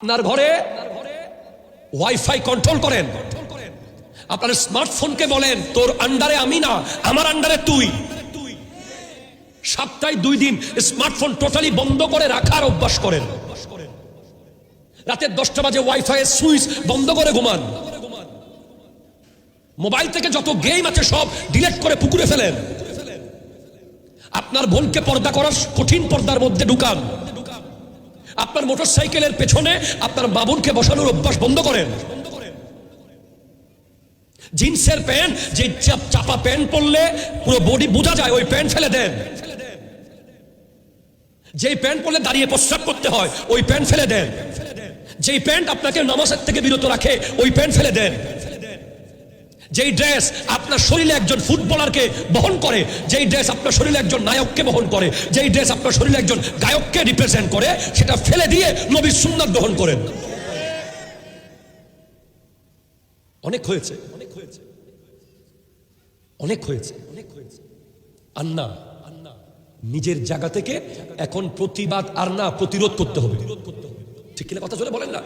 আপনার ঘরে wifi control করেন, আপনার স্মার্টফোনকে বলেন তোর আন্ডারে আমি না, আমার আন্ডারে তুই। সপ্তাহে 2 দিন স্মার্টফোন টোটালি বন্ধ করে রাখার অভ্যাস করেন। রাতে 10টা বাজে ওয়াইফাই সুইচ বন্ধ করে ঘুমান। মোবাইল থেকে যত গেম আছে সব ডিলিট করে পুকুরে ফেলেন। আপনার বোনকে পর্দা করার কঠিন পর্দার মধ্যে ঢুকান। আপনার মোটরসাইকেলের পেছনে আপনার বাবুনকে বসানোর অভ্যাস বন্ধ করেন। জিন্সের প্যান্ট, যে চাপা প্যান্ট পরলে পুরো বডি বোঝা যায়, ওই প্যান্ট ফেলে দেন। যেই প্যান্ট পরলে দাঁড়িয়ে প্রস্রাব করতে হয়, ওই প্যান্ট ফেলে দেন। যেই প্যান্ট আপনাকে নামাজের থেকে বিরত রাখে, ওই প্যান্ট ফেলে দেন। যেই ড্রেস আপনার শরীরে একজন ফুটবলারকে বহন করে, যেই ড্রেস আপনার শরীরে একজন নায়ককে বহন করে, যেই ড্রেস আপনার শরীরে একজন গায়ককে রিপ্রেজেন্ট করে, সেটা ফেলে দিয়ে নবীর সুন্নাত গ্রহণ করেন। অনেক হয়েছে, অনেক হয়েছে, অনেক হয়েছে, অনেক হয়েছে। আন্না নিজের জায়গা থেকে এখন প্রতিবাদ আর না, প্রতিরোধ করতে হবে। ঠিক কিনা কথা চলে বলেন না?